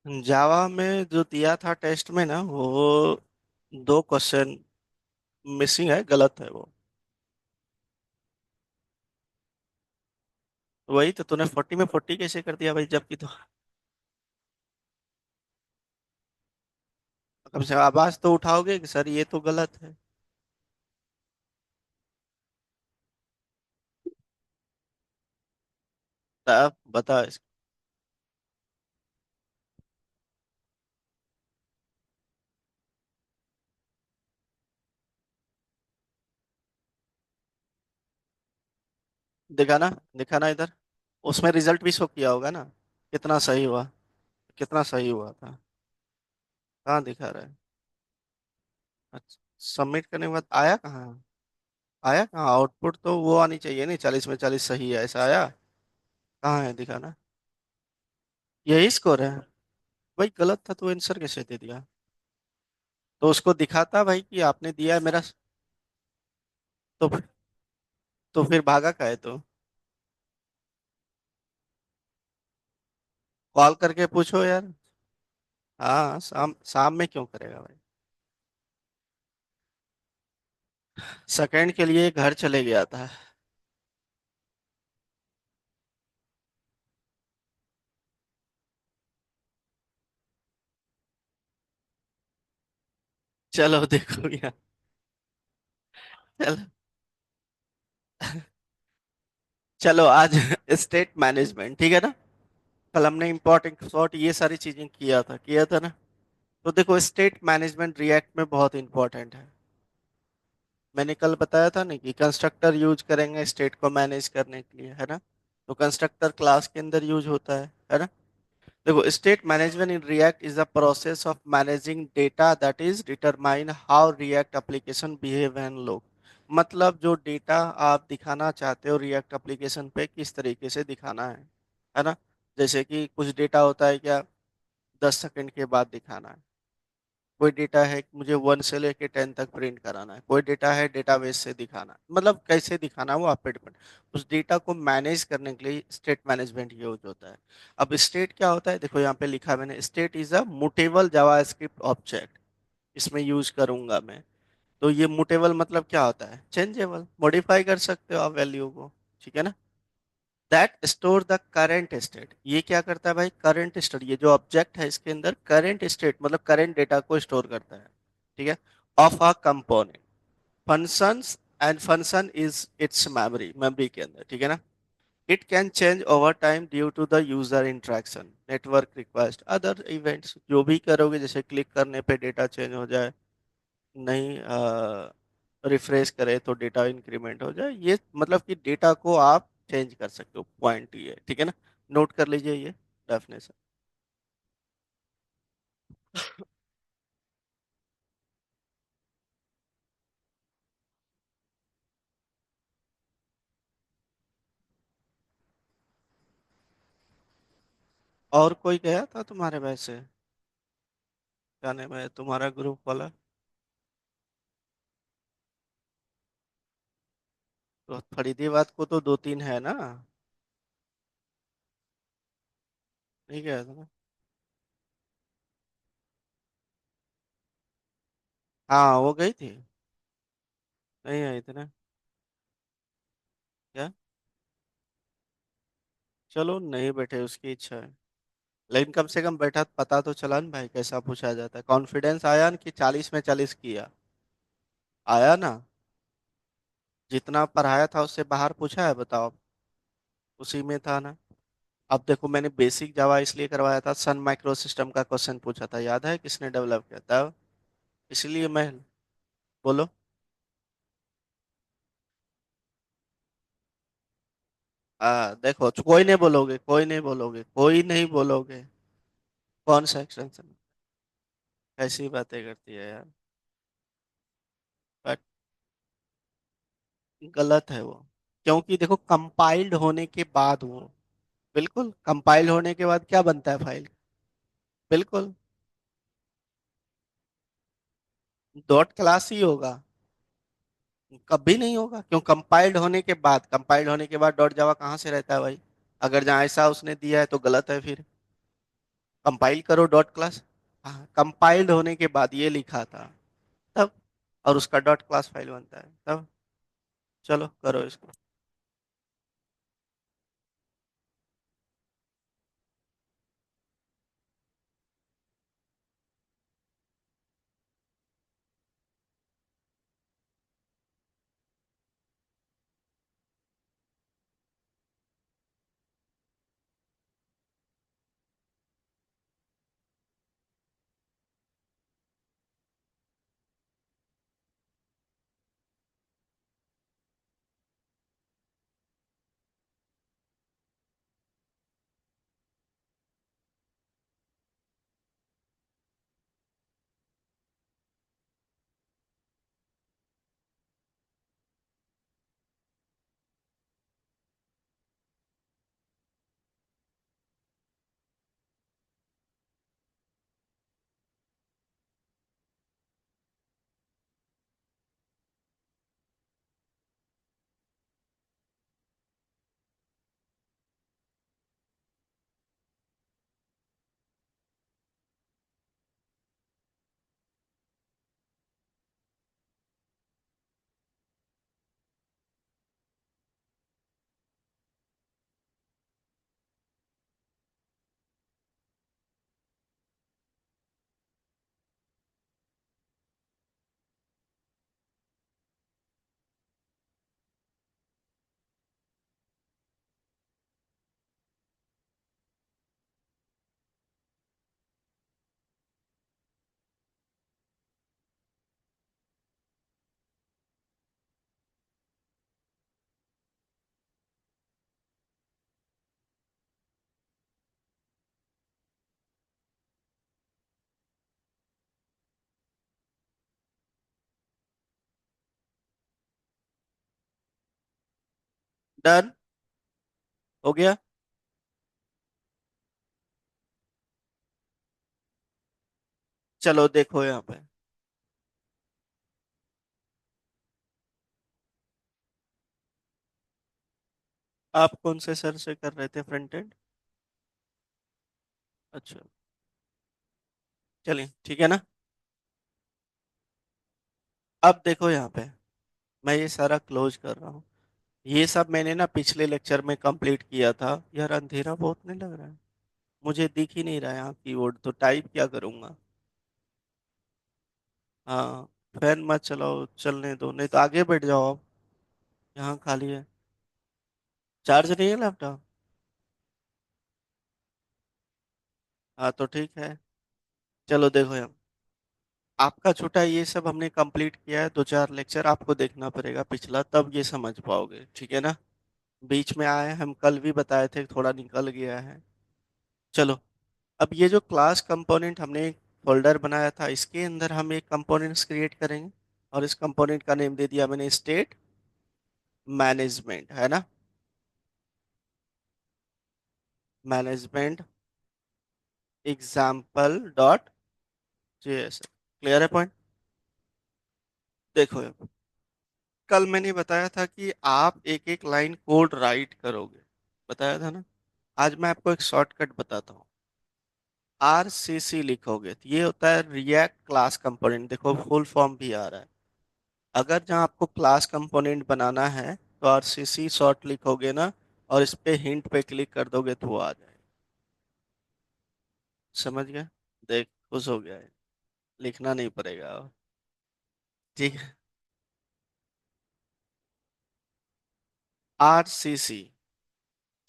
जावा में जो दिया था टेस्ट में ना, वो दो क्वेश्चन मिसिंग है, गलत है वो। वही तो, तूने 40 में 40 कैसे कर दिया भाई, जबकि तो कम से कम आवाज तो उठाओगे कि सर ये तो गलत है। तब बता दिखाना, दिखाना इधर। उसमें रिजल्ट भी शो किया होगा ना, कितना सही हुआ, कितना सही हुआ था। कहाँ दिखा रहा है? अच्छा, सबमिट करने के बाद आया कहाँ? आया कहाँ? आउटपुट तो वो आनी चाहिए नहीं, 40 में 40 सही है ऐसा आया? कहाँ है दिखाना? यही स्कोर है? भाई गलत था तो आंसर कैसे दे दिया? तो उसको दिखाता भाई कि आपने दिया है मेरा। तो तो फिर भागा का है तो कॉल करके पूछो यार। हाँ, शाम शाम में क्यों करेगा भाई? सेकंड के लिए घर चले गया था। चलो देखो यार। चलो, चलो आज स्टेट मैनेजमेंट, ठीक है ना? कल हमने इंपॉर्टेंट शॉर्ट ये सारी चीजें किया था ना। तो देखो, स्टेट मैनेजमेंट रिएक्ट में बहुत इंपॉर्टेंट है। मैंने कल बताया था ना कि कंस्ट्रक्टर यूज करेंगे स्टेट को मैनेज करने के लिए, है ना? तो कंस्ट्रक्टर क्लास के अंदर यूज होता है ना? देखो, state management in React is the process of managing data that is determine how react application behave and look. मतलब जो डेटा आप दिखाना चाहते हो रिएक्ट एप्लीकेशन पे, किस तरीके से दिखाना है ना? जैसे कि कुछ डेटा होता है क्या, 10 सेकंड के बाद दिखाना है। कोई डेटा है कि मुझे 1 से लेके 10 तक प्रिंट कराना है। कोई डेटा है डेटाबेस से दिखाना है। मतलब कैसे दिखाना है वो आप पे डिपेंड। उस डेटा को मैनेज करने के लिए स्टेट मैनेजमेंट यूज होता है। अब स्टेट क्या होता है, देखो यहाँ पे लिखा है मैंने, state is a mutable JavaScript object. इसमें यूज करूंगा मैं। तो ये मुटेबल मतलब क्या होता है? चेंजेबल, मॉडिफाई कर सकते हो आप वैल्यू को। ठीक है ना? That store the current state, ये क्या करता है भाई? करंट स्टेट, ये जो ऑब्जेक्ट है इसके अंदर करंट स्टेट मतलब करंट डेटा को स्टोर करता है। ठीक है? Of a component, functions, and function is its memory, memory के अंदर। ठीक है ना? It can change over time due to the user interaction, network request, other events. जो भी करोगे, जैसे क्लिक करने पे डेटा चेंज हो जाए, नहीं रिफ्रेश करे तो डेटा इंक्रीमेंट हो जाए, ये मतलब कि डेटा को आप चेंज कर सकते हो, पॉइंट ये है। ठीक है ना? नोट कर लीजिए ये डेफिनेशन। और कोई गया था तुम्हारे वैसे? क्या नाम है तुम्हारा ग्रुप वाला? तो फरीदाबाद को तो 2 3 है ना? नहीं गया था ना? हाँ, वो गई थी। नहीं आई थी ना? क्या? चलो, नहीं बैठे उसकी इच्छा है। लेकिन कम से कम बैठा, पता तो चला ना भाई कैसा पूछा जाता है। कॉन्फिडेंस आया ना कि 40 में 40 किया? आया ना? जितना पढ़ाया था उससे बाहर पूछा है, बताओ। उसी में था ना? अब देखो, मैंने बेसिक जावा इसलिए करवाया था, सन माइक्रो सिस्टम का क्वेश्चन पूछा था, याद है किसने डेवलप किया था? इसलिए मैं, बोलो। देखो, कोई नहीं बोलोगे, कोई नहीं बोलोगे, कोई नहीं बोलोगे। कौन सा एक्सटेंशन? ऐसी बातें करती है यार। बट गलत है वो। क्योंकि देखो, कंपाइल्ड होने के बाद वो, बिल्कुल कंपाइल होने के बाद क्या बनता है फाइल? बिल्कुल डॉट क्लास ही होगा। कभी नहीं होगा, क्यों? कंपाइल्ड होने के बाद, कंपाइल्ड होने के बाद डॉट जावा कहाँ से रहता है भाई? अगर जहाँ ऐसा उसने दिया है तो गलत है फिर। कंपाइल करो डॉट क्लास। हाँ, कंपाइल्ड होने के बाद ये लिखा था तब, और उसका डॉट क्लास फाइल बनता है तब। चलो करो इसको। डन हो गया। चलो देखो यहाँ पे। आप कौन से सर से कर रहे थे फ्रंट एंड? अच्छा, चलिए ठीक है ना। अब देखो यहाँ पे, मैं ये सारा क्लोज कर रहा हूँ। ये सब मैंने ना पिछले लेक्चर में कंप्लीट किया था। यार अंधेरा बहुत नहीं लग रहा है? मुझे दिख ही नहीं रहा है यहाँ कीबोर्ड, तो टाइप क्या करूँगा? हाँ, फैन मत चलाओ, चलने दो, नहीं तो आगे बैठ जाओ आप। यहाँ खाली है। चार्ज नहीं है लैपटॉप? हाँ तो ठीक है। चलो देखो यहाँ, आपका छोटा ये सब हमने कंप्लीट किया है। दो चार लेक्चर आपको देखना पड़ेगा पिछला, तब ये समझ पाओगे, ठीक है ना। बीच में आए, हम कल भी बताए थे, थोड़ा निकल गया है। चलो, अब ये जो क्लास कंपोनेंट हमने एक फोल्डर बनाया था, इसके अंदर हम एक कंपोनेंट्स क्रिएट करेंगे। और इस कंपोनेंट का नेम दे दिया मैंने स्टेट मैनेजमेंट, है ना। Management example dot JS. Clear है पॉइंट? देखो अब, कल मैंने बताया था कि आप एक एक लाइन कोड राइट करोगे, बताया था ना। आज मैं आपको एक शॉर्टकट बताता हूँ। RCC लिखोगे तो ये होता है रिएक्ट क्लास कंपोनेंट। देखो फुल फॉर्म भी आ रहा है। अगर जहाँ आपको क्लास कंपोनेंट बनाना है तो RCC शॉर्ट लिखोगे ना, और इस पे हिंट पे क्लिक कर दोगे तो वो आ जाएगा। समझ गए? देख, खुश हो गया है। लिखना नहीं पड़ेगा अब। ठीक है। RCC,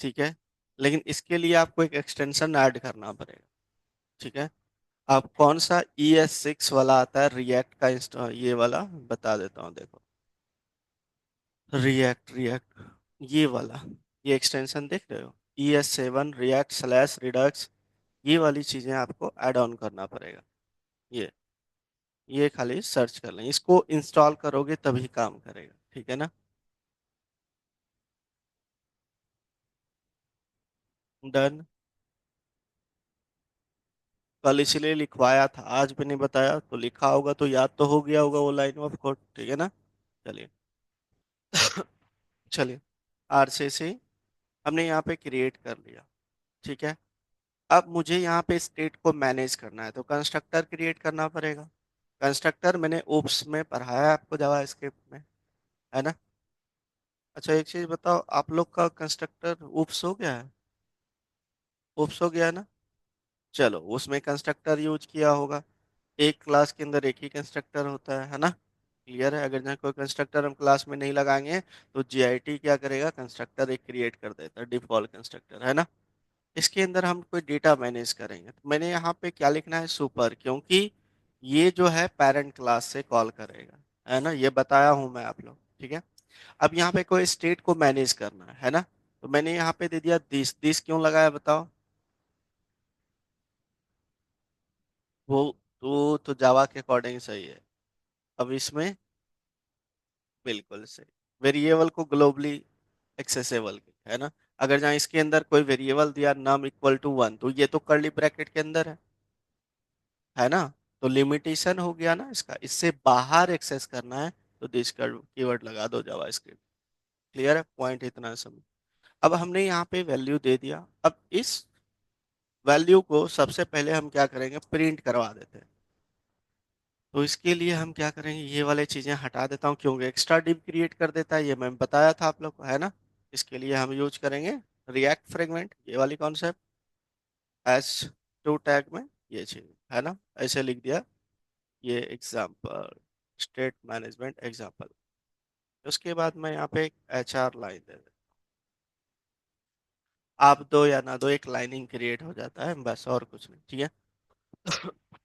ठीक है। लेकिन इसके लिए आपको एक एक्सटेंशन ऐड करना पड़ेगा, ठीक है। अब कौन सा ES6 वाला आता है रिएक्ट का इंस्टॉल, ये वाला बता देता हूँ, देखो। रिएक्ट रिएक्ट, ये वाला, ये एक्सटेंशन देख रहे हो, ES7 रिएक्ट स्लैश रिडक्स। ये वाली चीजें आपको ऐड ऑन करना पड़ेगा। ये ये खाली सर्च कर लें, इसको इंस्टॉल करोगे तभी काम करेगा, ठीक है ना। डन। कल इसलिए लिखवाया था, आज भी नहीं बताया, तो लिखा होगा तो याद तो हो गया होगा वो लाइन ऑफ कोड, ठीक है ना। चलिए। चलिए, RCC हमने यहाँ पे क्रिएट कर लिया, ठीक है। अब मुझे यहाँ पे स्टेट को मैनेज करना है तो कंस्ट्रक्टर क्रिएट करना पड़ेगा। कंस्ट्रक्टर मैंने ओप्स में पढ़ाया है आपको जावा स्क्रिप्ट में, है ना। अच्छा एक चीज बताओ, आप लोग का कंस्ट्रक्टर ओप्स हो गया है? ओप्स हो गया है ना। चलो उसमें कंस्ट्रक्टर यूज किया होगा। एक क्लास के अंदर एक ही कंस्ट्रक्टर होता है ना। क्लियर है, अगर जहाँ कोई कंस्ट्रक्टर हम क्लास में नहीं लगाएंगे तो जीआईटी क्या करेगा, कंस्ट्रक्टर एक क्रिएट कर देता है, डिफॉल्ट कंस्ट्रक्टर, है ना। इसके अंदर हम कोई डेटा मैनेज करेंगे तो मैंने यहाँ पे क्या लिखना है, सुपर, क्योंकि ये जो है पेरेंट क्लास से कॉल करेगा, है ना, ये बताया हूं मैं आप लोग, ठीक है। अब यहाँ पे कोई स्टेट को मैनेज करना है ना, तो मैंने यहाँ पे दे दिया दिस। दिस क्यों लगाया बताओ? वो तो जावा के अकॉर्डिंग सही है। अब इसमें बिल्कुल सही, वेरिएबल को ग्लोबली एक्सेसिबल, है ना। अगर जहाँ इसके अंदर कोई वेरिएबल दिया नम इक्वल टू 1 तो ये तो कर्ली ब्रैकेट के अंदर है ना। तो लिमिटेशन हो गया ना इसका, इससे बाहर एक्सेस करना है तो दिस कीवर्ड लगा दो जावास्क्रिप्ट। क्लियर है, पॉइंट इतना समझ। अब हमने यहाँ पे वैल्यू दे दिया, अब इस वैल्यू को सबसे पहले हम क्या करेंगे, प्रिंट करवा देते हैं। तो इसके लिए हम क्या करेंगे, ये वाले चीजें हटा देता हूँ क्योंकि एक्स्ट्रा डिव क्रिएट कर देता है, ये मैं बताया था आप लोग को, है ना। इसके लिए हम यूज करेंगे रिएक्ट फ्रेगमेंट, ये वाली कॉन्सेप्ट, एस टू टैग में ये चीज, है ना। ऐसे लिख दिया, ये एग्जाम्पल, स्टेट मैनेजमेंट एग्जाम्पल। उसके बाद मैं यहाँ पे एक HR लाइन दे देता, आप दो या ना दो, एक लाइनिंग क्रिएट हो जाता है बस, और कुछ नहीं, ठीक है।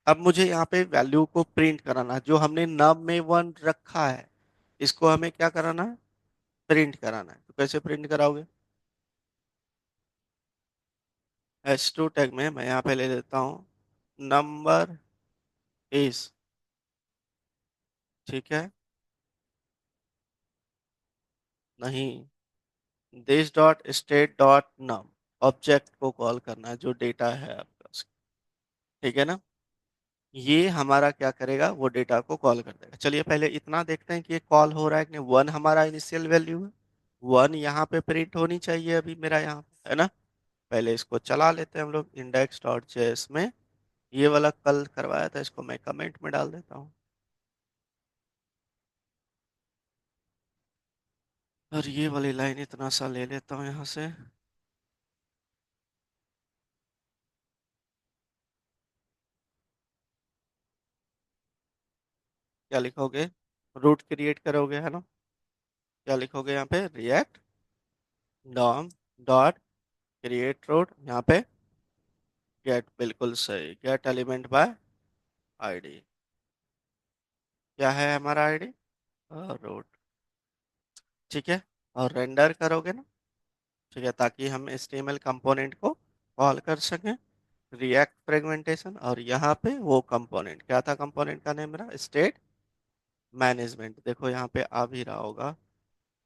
अब मुझे यहाँ पे वैल्यू को प्रिंट कराना है, जो हमने नम में 1 रखा है इसको हमें क्या कराना है, प्रिंट कराना है। तो कैसे प्रिंट कराओगे, H2 टैग में मैं यहाँ पे ले लेता हूँ नंबर इज, ठीक है, नहीं, this dot state dot num, object को कॉल करना है जो डेटा है आपका उसका, ठीक है ना। ये हमारा क्या करेगा, वो डेटा को कॉल कर देगा। चलिए पहले इतना देखते हैं कि ये कॉल हो रहा है कि नहीं। 1 हमारा इनिशियल वैल्यू है, 1 यहाँ पे प्रिंट होनी चाहिए अभी मेरा यहाँ पे, है ना। पहले इसको चला लेते हैं हम लोग इंडेक्स डॉट जेएस में। ये वाला कल करवाया था, इसको मैं कमेंट में डाल देता हूँ, और ये वाली लाइन इतना सा ले लेता हूँ यहाँ से। क्या लिखोगे, रूट क्रिएट करोगे, है ना। क्या लिखोगे यहाँ पे, React DOM dot create root, यहाँ पे गेट, बिल्कुल सही, गेट एलिमेंट बाय आईडी। क्या है हमारा आईडी, रूट, ठीक है। और रेंडर करोगे ना, ठीक है, ताकि हम HTML कंपोनेंट को कॉल कर सकें, रिएक्ट फ्रेगमेंटेशन, और यहाँ पे वो कंपोनेंट क्या था, कंपोनेंट का नेम मेरा स्टेट मैनेजमेंट, देखो यहाँ पे आ भी रहा होगा।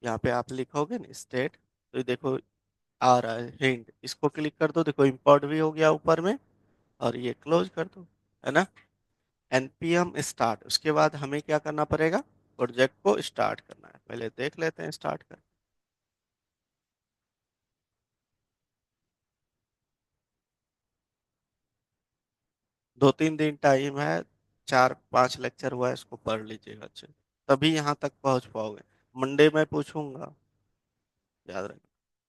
यहाँ पे आप लिखोगे ना स्टेट, तो ये देखो आ रहा है हिंट, इसको क्लिक कर दो, देखो इंपोर्ट भी हो गया ऊपर में, और ये क्लोज कर दो, है ना। npm स्टार्ट, उसके बाद हमें क्या करना पड़ेगा, प्रोजेक्ट को स्टार्ट करना है, पहले देख लेते हैं स्टार्ट कर। 2-3 दिन टाइम है, 4-5 लेक्चर हुआ है, इसको पढ़ लीजिएगा अच्छे, तभी यहाँ तक पहुंच पाओगे। मंडे में पूछूंगा, याद रखना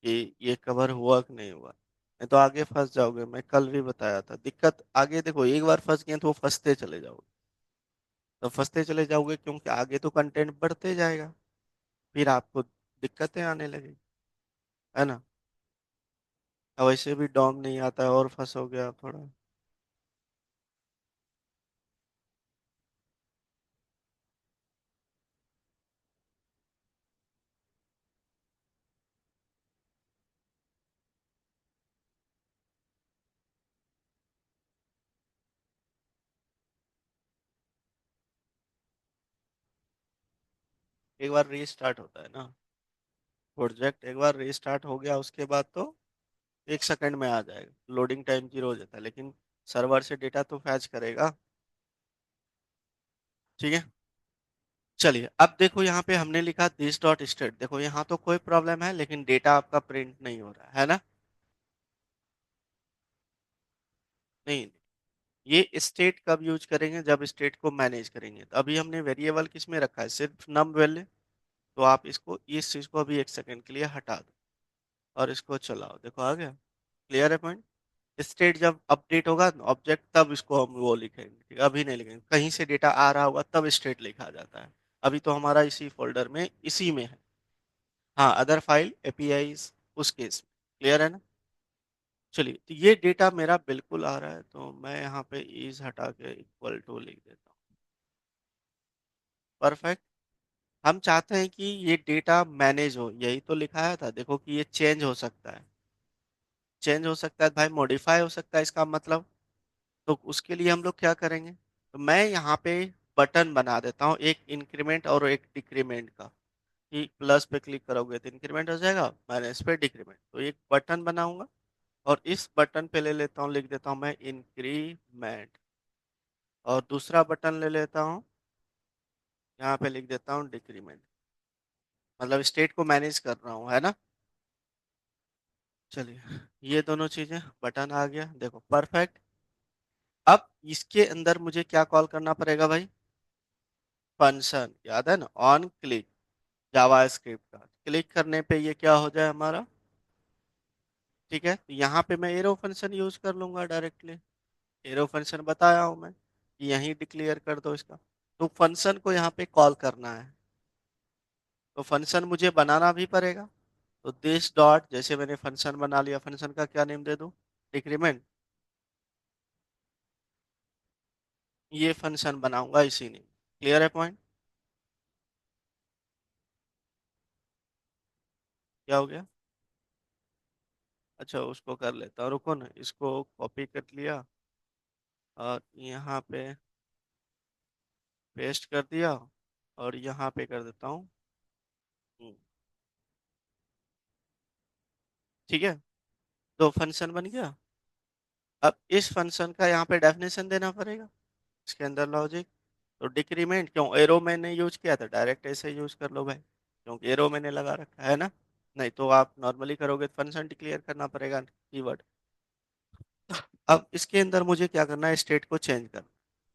कि ये कवर हुआ कि नहीं हुआ, नहीं तो आगे फंस जाओगे। मैं कल भी बताया था, दिक्कत आगे देखो, एक बार फंस गए तो वो फंसते चले जाओगे, तो फंसते चले जाओगे क्योंकि आगे तो कंटेंट बढ़ते जाएगा, फिर आपको दिक्कतें आने लगेगी, है ना। अब वैसे भी डॉम नहीं आता है और फंस हो गया थोड़ा। एक बार रीस्टार्ट होता है ना प्रोजेक्ट, एक बार रीस्टार्ट हो गया उसके बाद तो 1 सेकंड में आ जाएगा, लोडिंग टाइम 0 हो जाता है, लेकिन सर्वर से डेटा तो फैच करेगा, ठीक है। चलिए अब देखो यहाँ पे हमने लिखा दिस डॉट स्टेट, देखो यहाँ तो कोई प्रॉब्लम है लेकिन डेटा आपका प्रिंट नहीं हो रहा है ना। नहीं, ये स्टेट कब यूज करेंगे, जब स्टेट को मैनेज करेंगे। तो अभी हमने वेरिएबल किस में रखा है, सिर्फ नम वैल्यू। तो आप इसको, इस चीज को अभी एक सेकंड के लिए हटा दो और इसको चलाओ, देखो आ गया। क्लियर है पॉइंट। स्टेट जब अपडेट होगा ऑब्जेक्ट, तब इसको हम वो लिखेंगे, ठीक है? अभी नहीं लिखेंगे, कहीं से डेटा आ रहा होगा तब स्टेट लिखा जाता है। अभी तो हमारा इसी फोल्डर में, इसी में है। हाँ, अदर फाइल एपीआई उस केस में। क्लियर है ना। चलिए, तो ये डेटा मेरा बिल्कुल आ रहा है, तो मैं यहाँ पे इज हटा के इक्वल टू लिख देता हूँ। परफेक्ट। हम चाहते हैं कि ये डेटा मैनेज हो, यही तो लिखाया था, देखो कि ये चेंज हो सकता है। चेंज हो सकता है भाई, मॉडिफाई हो सकता है, इसका मतलब। तो उसके लिए हम लोग क्या करेंगे, तो मैं यहाँ पे बटन बना देता हूँ, एक इंक्रीमेंट और एक डिक्रीमेंट का। कि प्लस पे क्लिक करोगे तो इंक्रीमेंट हो जाएगा, माइनस पे डिक्रीमेंट। तो एक बटन बनाऊंगा और इस बटन पे ले लेता हूँ, लिख देता हूँ मैं इंक्रीमेंट। और दूसरा बटन ले लेता हूँ, यहाँ पे लिख देता हूँ डिक्रीमेंट। मतलब स्टेट को मैनेज कर रहा हूँ, है ना। चलिए, ये दोनों चीजें, बटन आ गया, देखो परफेक्ट। अब इसके अंदर मुझे क्या कॉल करना पड़ेगा भाई, फंक्शन, याद है ना, ऑन क्लिक, जावा स्क्रिप्ट का क्लिक करने पे ये क्या हो जाए हमारा। ठीक है, तो यहाँ पे मैं एरो फंक्शन यूज कर लूंगा डायरेक्टली। एरो फंक्शन बताया हूँ मैं कि यहीं डिक्लेयर कर दो इसका। तो फंक्शन को यहाँ पे कॉल करना है, तो फंक्शन मुझे बनाना भी पड़ेगा। तो दिस डॉट, जैसे मैंने फंक्शन बना लिया, फंक्शन का क्या नेम दे दूं, डिक्रीमेंट। ये फंक्शन बनाऊंगा इसी ने। क्लियर है पॉइंट। क्या हो गया। अच्छा, उसको कर लेता हूँ, रुको ना, इसको कॉपी कर लिया और यहाँ पे पेस्ट कर दिया और यहाँ पे कर देता हूँ। हम्म, ठीक है, तो फंक्शन बन गया। अब इस फंक्शन का यहाँ पे डेफिनेशन देना पड़ेगा, इसके अंदर लॉजिक। तो डिक्रीमेंट क्यों, एरो मैंने यूज किया था, डायरेक्ट ऐसे यूज कर लो भाई, क्योंकि एरो मैंने लगा रखा है ना। नहीं तो आप नॉर्मली करोगे तो फंक्शन डिक्लेयर करना पड़ेगा कीवर्ड। अब इसके अंदर मुझे क्या करना है, स्टेट को चेंज करना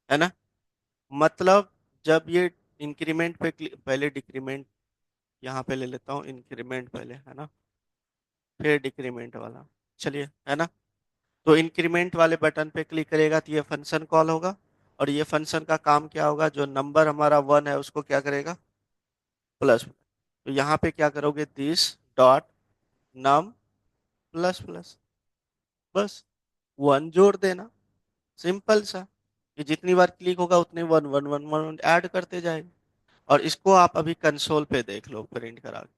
है ना। मतलब जब ये इंक्रीमेंट पे पहले डिक्रीमेंट, यहाँ पे ले लेता हूँ इंक्रीमेंट पहले, है ना, फिर डिक्रीमेंट वाला। चलिए, है ना। तो इंक्रीमेंट वाले बटन पे क्लिक करेगा तो ये फंक्शन कॉल होगा। और ये फंक्शन का काम क्या होगा, जो नंबर हमारा 1 है उसको क्या करेगा, प्लस। तो यहाँ पे क्या करोगे, this dot num plus plus, बस 1 जोड़ देना। सिंपल सा, कि जितनी बार क्लिक होगा उतने 1 1 1 1 ऐड करते जाएंगे। और इसको आप अभी कंसोल पे देख लो प्रिंट करा के।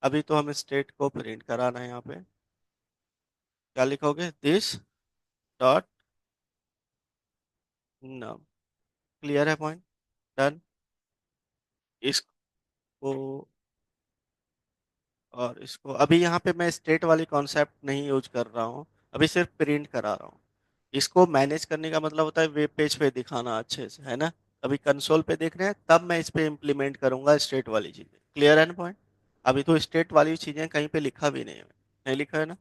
अभी तो हमें स्टेट को प्रिंट कराना है यहाँ पे। क्या लिखोगे, दिस डॉट नम। क्लियर है पॉइंट। डन। इसको और इसको, अभी यहाँ पे मैं स्टेट वाली कॉन्सेप्ट नहीं यूज कर रहा हूँ, अभी सिर्फ प्रिंट करा रहा हूँ। इसको मैनेज करने का मतलब होता है वेब पेज पे दिखाना अच्छे से, है ना। अभी कंसोल पे देख रहे हैं, तब मैं इस पे इम्प्लीमेंट करूंगा स्टेट वाली चीजें। क्लियर है ना पॉइंट। अभी तो स्टेट वाली चीजें कहीं पे लिखा भी नहीं है, नहीं लिखा है ना।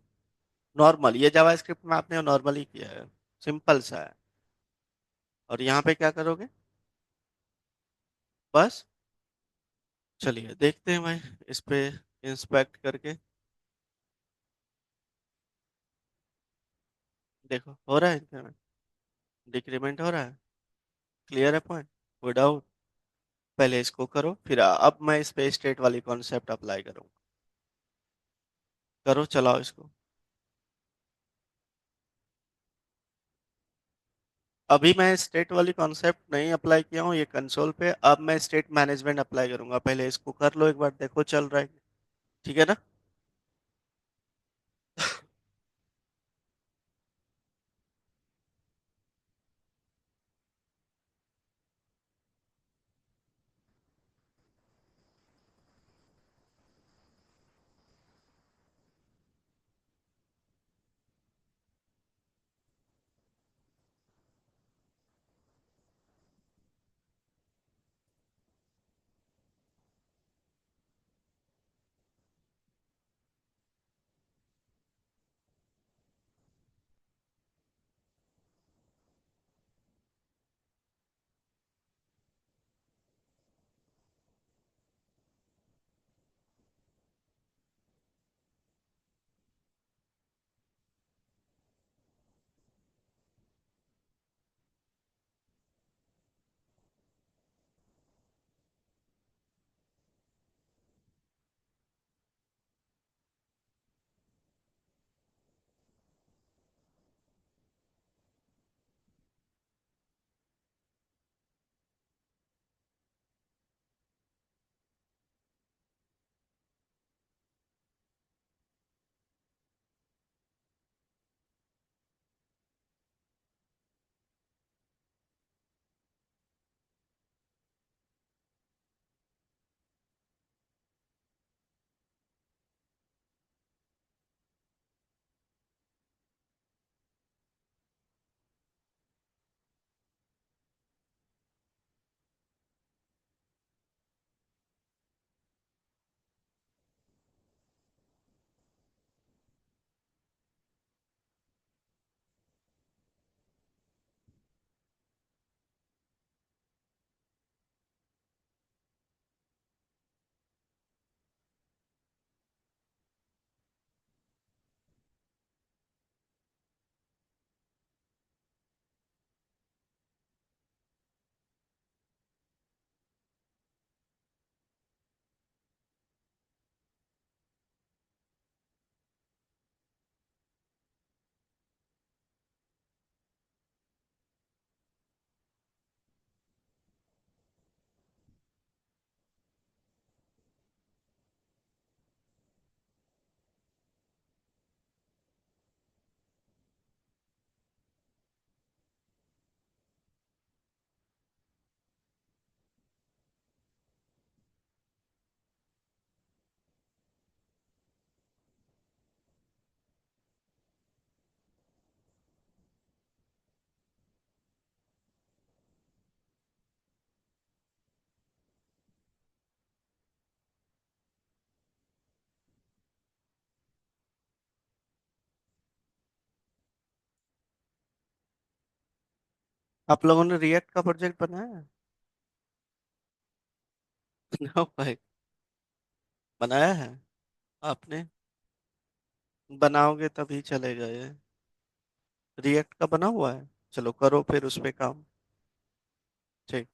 नॉर्मल, ये जावास्क्रिप्ट में आपने नॉर्मल ही किया है, सिंपल सा है। और यहाँ पे क्या करोगे, बस। चलिए देखते हैं भाई, इस पे इंस्पेक्ट करके। देखो हो रहा है इंक्रीमेंट, डिक्रीमेंट हो रहा है। क्लियर है पॉइंट। विदाउट, पहले इसको करो, फिर अब मैं इस पे स्टेट वाली कॉन्सेप्ट अप्लाई करूँ। करो, चलाओ इसको। अभी मैं स्टेट वाली कॉन्सेप्ट नहीं अप्लाई किया हूँ, ये कंसोल पे। अब मैं स्टेट मैनेजमेंट अप्लाई करूंगा, पहले इसको कर लो एक बार, देखो चल रहा है। ठीक है ना। आप लोगों ने रिएक्ट का प्रोजेक्ट बनाया है? नो भाई। बनाया है आपने? बनाओगे तभी चलेगा ये। रिएक्ट का बना हुआ है? चलो करो फिर उस पे काम। ठीक।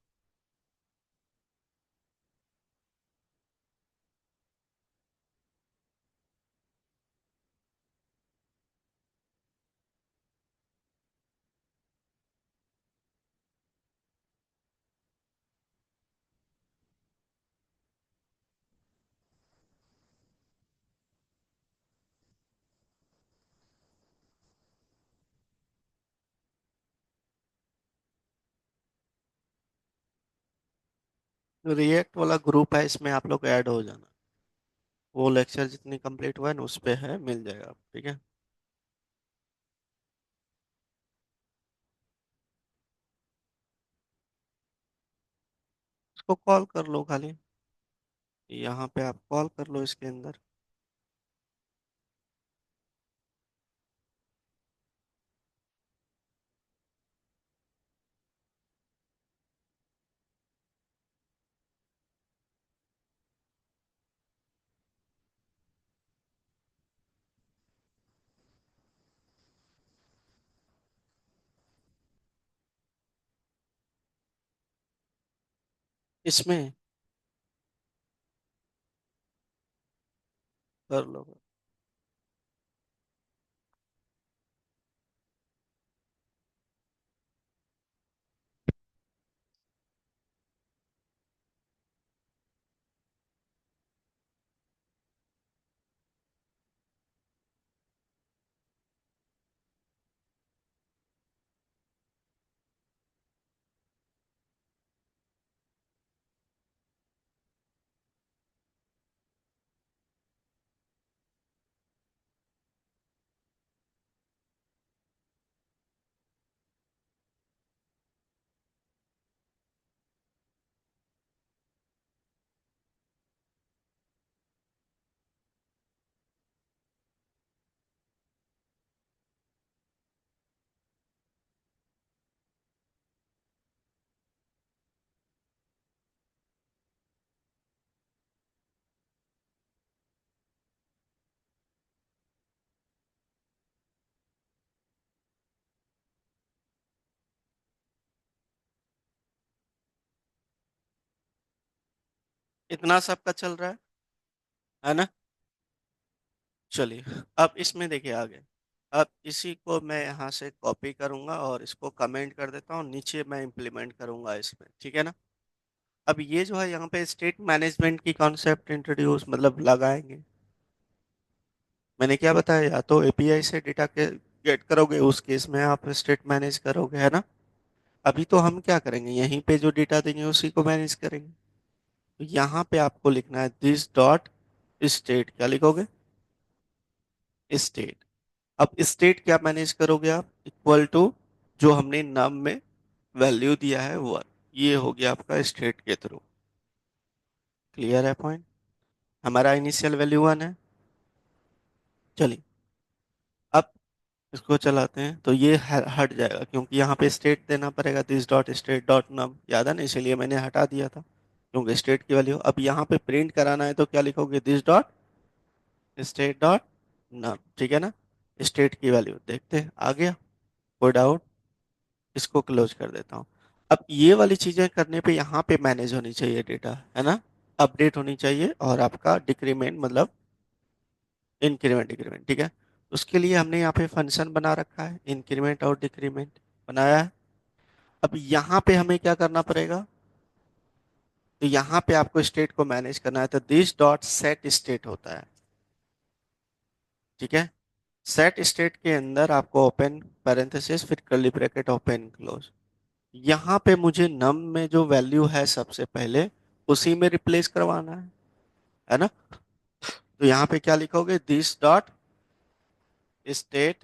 रिएक्ट वाला ग्रुप है, इसमें आप लोग ऐड हो जाना। वो लेक्चर जितनी कंप्लीट हुआ है ना उस पे है, मिल जाएगा, ठीक है। उसको कॉल कर लो खाली। यहाँ पे आप कॉल कर लो इसके अंदर। इसमें कर लो। इतना सबका चल रहा है ना? चलिए। अब इसमें देखिए आगे। अब इसी को मैं यहाँ से कॉपी करूंगा और इसको कमेंट कर देता हूँ, नीचे मैं इम्प्लीमेंट करूंगा इसमें, ठीक है ना। अब ये जो है यहाँ पे स्टेट मैनेजमेंट की कॉन्सेप्ट इंट्रोड्यूस मतलब लगाएंगे। मैंने क्या बताया, या तो एपीआई से डेटा के गेट करोगे, उस केस में आप स्टेट मैनेज करोगे, है ना। अभी तो हम क्या करेंगे, यहीं पे जो डेटा देंगे उसी को मैनेज करेंगे। तो यहाँ पे आपको लिखना है दिस डॉट स्टेट, क्या लिखोगे? स्टेट। अब स्टेट क्या मैनेज करोगे आप, इक्वल टू जो हमने नाम में वैल्यू दिया है वन, ये हो गया आपका स्टेट के थ्रू। क्लियर है पॉइंट? हमारा इनिशियल वैल्यू वन है। चलिए। अब इसको चलाते हैं तो ये हट जाएगा, क्योंकि यहाँ पे स्टेट देना पड़ेगा, दिस डॉट स्टेट डॉट नम, याद है ना, इसीलिए मैंने हटा दिया था, क्योंकि स्टेट की वैल्यू। अब यहाँ पे प्रिंट कराना है तो क्या लिखोगे, दिस डॉट स्टेट डॉट नम, ठीक है ना। स्टेट की वैल्यू देखते हैं आ गया, कोई डाउट? इसको क्लोज कर देता हूँ। अब ये वाली चीजें करने पे यहाँ पे मैनेज होनी चाहिए डेटा, है ना, अपडेट होनी चाहिए, और आपका डिक्रीमेंट मतलब इंक्रीमेंट डिक्रीमेंट, ठीक है। उसके लिए हमने यहाँ पे फंक्शन बना रखा है, इंक्रीमेंट और डिक्रीमेंट बनाया है। अब यहाँ पे हमें क्या करना पड़ेगा, तो यहाँ पे आपको स्टेट को मैनेज करना है, तो दिस डॉट सेट स्टेट होता है, ठीक है। सेट स्टेट के अंदर आपको ओपन पैरेंथेसिस फिर कर्ली ब्रैकेट ओपन क्लोज, यहाँ पे मुझे नम में जो वैल्यू है सबसे पहले उसी में रिप्लेस करवाना है ना। तो यहाँ पे क्या लिखोगे, this dot state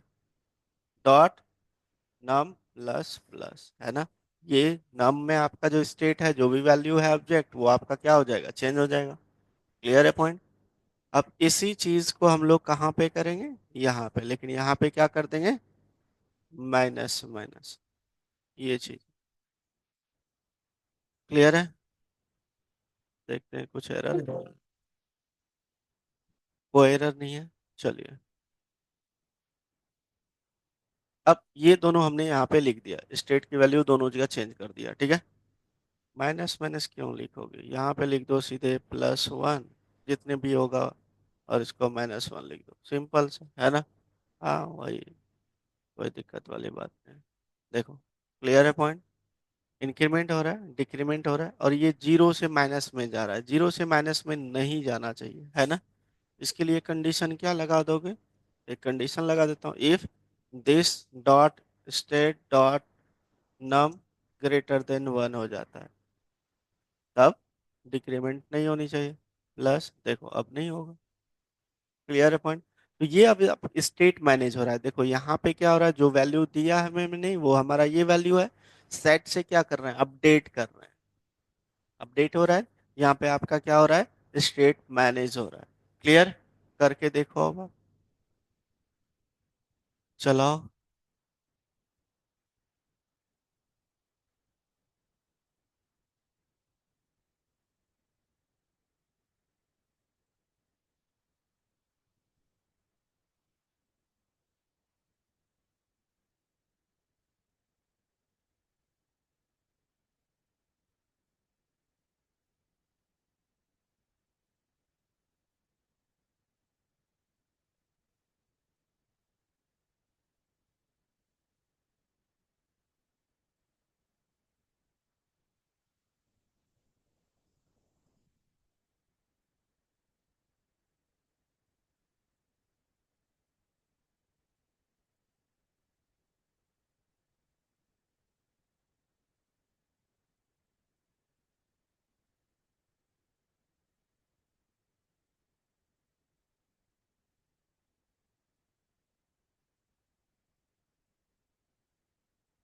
dot num plus plus, है ना। ये नम में आपका जो स्टेट है, जो भी वैल्यू है ऑब्जेक्ट, वो आपका क्या हो जाएगा, चेंज हो जाएगा। क्लियर है पॉइंट? अब इसी चीज को हम लोग कहाँ पे करेंगे, यहाँ पे, लेकिन यहाँ पे क्या कर देंगे, माइनस माइनस, ये चीज। क्लियर है? देखते हैं कुछ एरर। कोई एरर नहीं है। चलिए, अब ये दोनों हमने यहाँ पे लिख दिया, स्टेट की वैल्यू दोनों जगह चेंज कर दिया, ठीक है। माइनस माइनस क्यों लिखोगे, यहाँ पे लिख दो सीधे +1, जितने भी होगा, और इसको -1 लिख दो, सिंपल से है ना। हाँ वही, कोई दिक्कत वाली बात नहीं। देखो, क्लियर है पॉइंट। इंक्रीमेंट हो रहा है, डिक्रीमेंट हो रहा है, और ये जीरो से माइनस में जा रहा है, जीरो से माइनस में नहीं जाना चाहिए, है ना। इसके लिए कंडीशन क्या लगा दोगे? एक कंडीशन लगा देता हूँ, if this dot state dot num greater than 1 हो जाता है, तब डिक्रीमेंट नहीं होनी चाहिए। प्लस देखो, अब नहीं होगा। क्लियर है पॉइंट। तो ये अब स्टेट मैनेज हो रहा है। देखो यहाँ पे क्या हो रहा है, जो वैल्यू दिया है हमें नहीं, वो हमारा ये वैल्यू है, सेट से क्या कर रहे हैं, अपडेट कर रहे हैं, अपडेट हो रहा है। यहाँ पे आपका क्या हो रहा है, स्टेट मैनेज हो रहा है। क्लियर? करके देखो अब। चलाओ।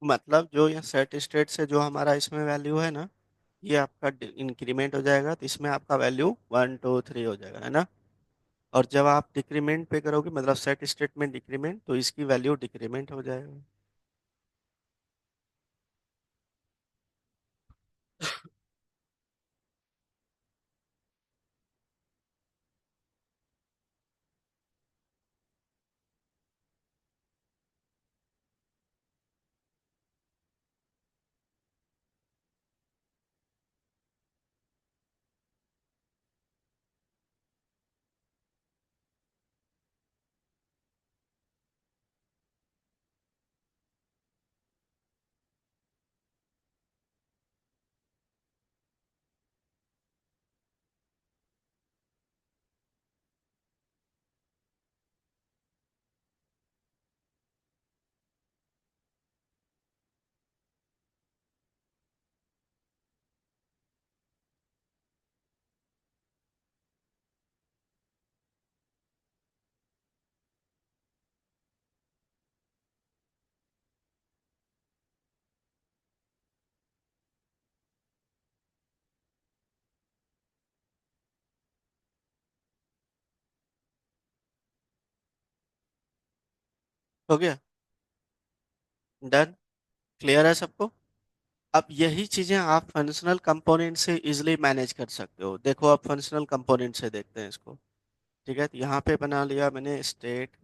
मतलब जो ये सेट स्टेट से जो हमारा इसमें वैल्यू है ना, ये आपका इंक्रीमेंट हो जाएगा, तो इसमें आपका वैल्यू 1 2 3 हो जाएगा, है ना। और जब आप डिक्रीमेंट पे करोगे, मतलब सेट स्टेट में डिक्रीमेंट, तो इसकी वैल्यू डिक्रीमेंट हो जाएगा। हो गया, डन। क्लियर है सबको? अब यही चीजें आप फंक्शनल कंपोनेंट से इजिली मैनेज कर सकते हो। देखो, अब फंक्शनल कंपोनेंट से देखते हैं इसको। ठीक है, तो यहाँ पे बना लिया मैंने स्टेट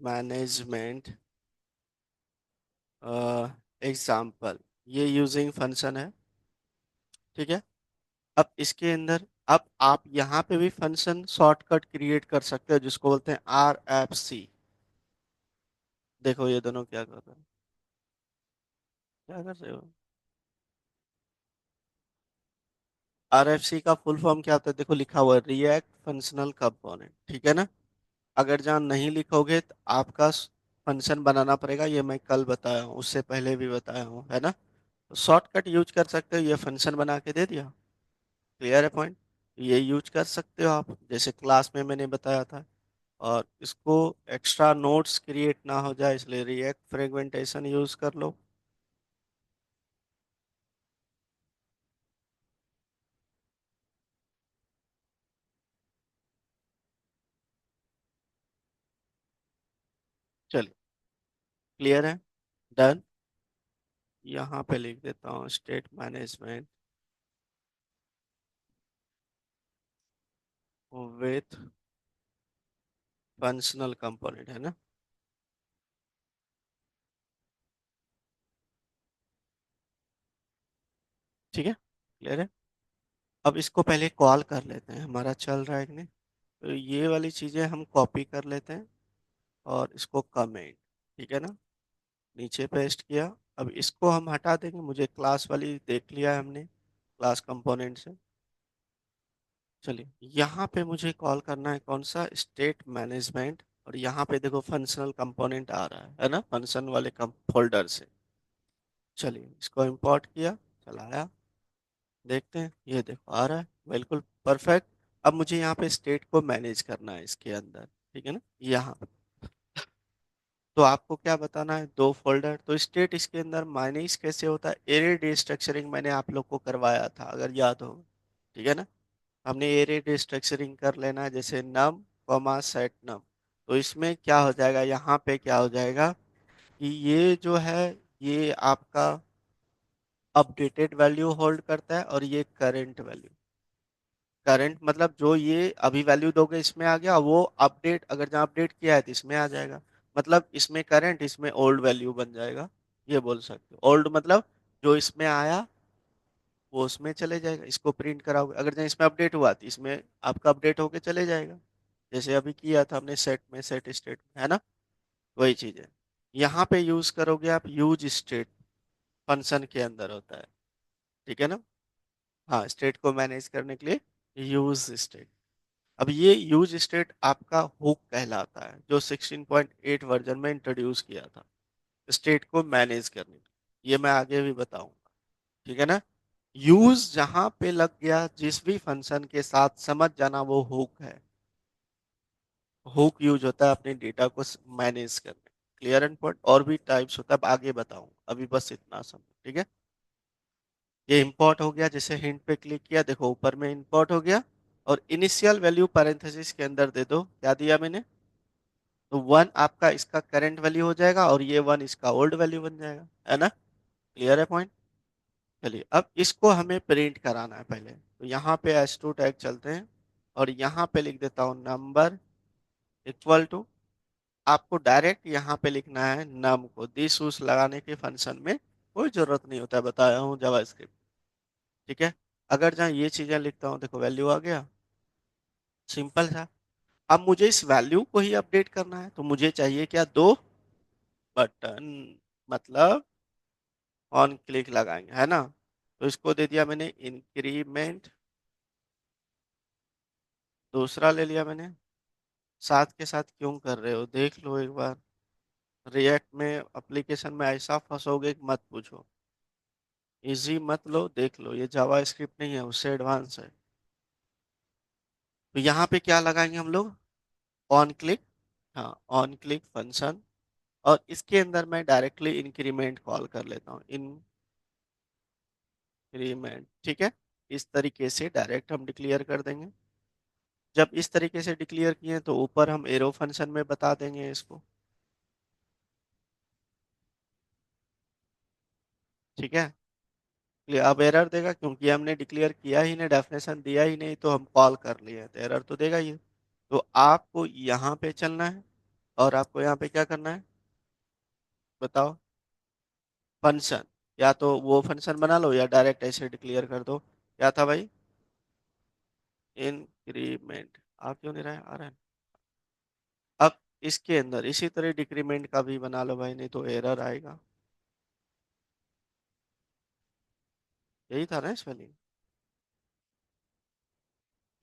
मैनेजमेंट एग्जाम्पल, ये यूजिंग फंक्शन है। ठीक है, अब इसके अंदर, अब आप यहाँ पे भी फंक्शन शॉर्टकट क्रिएट कर सकते हो, जिसको बोलते हैं RFC। देखो ये दोनों क्या कर रहे हैं, क्या कर रहे हो। RFC का फुल फॉर्म क्या होता है, देखो लिखा हुआ है, रिएक्ट फंक्शनल कंपोनेंट, ठीक है ना। अगर जहाँ नहीं लिखोगे तो आपका फंक्शन बनाना पड़ेगा, ये मैं कल बताया हूँ, उससे पहले भी बताया हूँ, है ना। तो शॉर्टकट यूज कर सकते हो, ये फंक्शन बना के दे दिया। क्लियर है पॉइंट। ये यूज कर सकते हो आप, जैसे क्लास में मैंने बताया था। और इसको एक्स्ट्रा नोट्स क्रिएट ना हो जाए, इसलिए रिएक्ट फ्रेगमेंटेशन यूज कर लो। चलिए, क्लियर है, डन। यहाँ पे लिख देता हूँ state management with functional component, है ना। ठीक है, क्लियर है। अब इसको पहले कॉल कर लेते हैं, हमारा चल रहा है कि नहीं। तो ये वाली चीजें हम कॉपी कर लेते हैं और इसको कमेंट, ठीक है ना, नीचे पेस्ट किया। अब इसको हम हटा देंगे, मुझे क्लास वाली देख लिया है हमने, क्लास कंपोनेंट से। चलिए, यहाँ पे मुझे कॉल करना है कौन सा, स्टेट मैनेजमेंट। और यहाँ पे देखो फंक्शनल कंपोनेंट आ रहा है ना, फंक्शन वाले फोल्डर से। चलिए, इसको इंपोर्ट किया, चलाया, देखते हैं, ये देखो आ रहा है, बिल्कुल परफेक्ट। अब मुझे यहाँ पे स्टेट को मैनेज करना है इसके अंदर, ठीक है ना, यहाँ। तो आपको क्या बताना है, दो फोल्डर। तो स्टेट इसके अंदर मैनेज कैसे होता है, एरे डिस्ट्रक्चरिंग मैंने आप लोग को करवाया था, अगर याद हो, ठीक है ना। हमने एरे डिस्ट्रक्चरिंग कर लेना है, जैसे नम कॉमा सेट नम। तो इसमें क्या हो जाएगा, यहाँ पे क्या हो जाएगा कि ये जो है, ये आपका अपडेटेड वैल्यू होल्ड करता है, और ये करंट वैल्यू। करंट मतलब जो ये अभी वैल्यू दोगे इसमें आ गया, वो अपडेट अगर जहाँ अपडेट किया है तो इसमें आ जाएगा। मतलब इसमें करंट, इसमें ओल्ड वैल्यू बन जाएगा, ये बोल सकते हो। ओल्ड मतलब जो इसमें आया वो उसमें चले जाएगा, इसको प्रिंट कराओगे, अगर जहाँ इसमें अपडेट हुआ तो इसमें आपका अपडेट होके चले जाएगा। जैसे अभी किया था हमने सेट में, सेट स्टेट में, है ना, वही चीज है। यहाँ पे यूज करोगे आप यूज स्टेट, फंक्शन के अंदर होता है, ठीक है ना। हाँ, स्टेट को मैनेज करने के लिए यूज स्टेट। अब ये यूज स्टेट आपका हुक कहलाता है, जो 16.8 वर्जन में इंट्रोड्यूस किया था स्टेट को मैनेज करने के लिए। ये मैं आगे भी बताऊंगा, ठीक है ना। यूज जहां पे लग गया, जिस भी फंक्शन के साथ, समझ जाना वो हुक है। हुक यूज होता है अपने डेटा को मैनेज करने। Clear and point. और भी टाइप्स होता है, अब आगे बताऊं, अभी बस इतना समझ, ठीक है। ये इंपोर्ट हो गया, जैसे हिंट पे क्लिक किया, देखो ऊपर में इंपोर्ट हो गया। और इनिशियल वैल्यू पैरेंथेसिस के अंदर दे दो, क्या दिया मैंने, तो वन आपका इसका करंट वैल्यू हो जाएगा, और ये वन इसका ओल्ड वैल्यू बन जाएगा, है ना। क्लियर है पॉइंट। चलिए, अब इसको हमें प्रिंट कराना है पहले, तो यहाँ पे s2 टैग चलते हैं, और यहाँ पे लिख देता हूँ नंबर इक्वल टू, आपको डायरेक्ट यहाँ पे लिखना है नम को, दिस उस लगाने के फंक्शन में कोई जरूरत नहीं होता है, बताया हूँ जावास्क्रिप्ट, ठीक है। अगर जहाँ ये चीजें लिखता हूँ, देखो वैल्यू आ गया, सिंपल था। अब मुझे इस वैल्यू को ही अपडेट करना है, तो मुझे चाहिए क्या, दो बटन, मतलब ऑन क्लिक लगाएंगे, है ना। तो इसको दे दिया मैंने इंक्रीमेंट, दूसरा ले लिया मैंने। साथ के साथ क्यों कर रहे हो, देख लो एक बार, रिएक्ट में एप्लीकेशन में ऐसा फंसोगे कि मत पूछो। इजी मत लो, देख लो, ये जावा स्क्रिप्ट नहीं है, उससे एडवांस है। तो यहाँ पे क्या लगाएंगे हम लोग, ऑन क्लिक। हाँ, ऑन क्लिक फंक्शन। और इसके अंदर मैं डायरेक्टली इंक्रीमेंट कॉल कर लेता हूँ, इंक्रीमेंट, ठीक है। इस तरीके से डायरेक्ट हम डिक्लेयर कर देंगे। जब इस तरीके से डिक्लेयर किए तो ऊपर हम एरो फंक्शन में बता देंगे इसको, ठीक है। इसलिए अब एरर देगा, क्योंकि हमने डिक्लेयर किया ही नहीं, डेफिनेशन दिया ही नहीं, तो हम कॉल कर लिए हैं, तो एरर तो देगा ही। तो आपको यहाँ पे चलना है, और आपको यहाँ पे क्या करना है, बताओ, फंक्शन। या तो वो फंक्शन बना लो, या डायरेक्ट ऐसे डिक्लेयर कर दो, क्या था भाई, इंक्रीमेंट। आ क्यों नहीं रहा है, आ रहा है। अब इसके अंदर इसी तरह डिक्रीमेंट का भी बना लो भाई, नहीं तो एरर आएगा। यही था ना स्पेलिंग,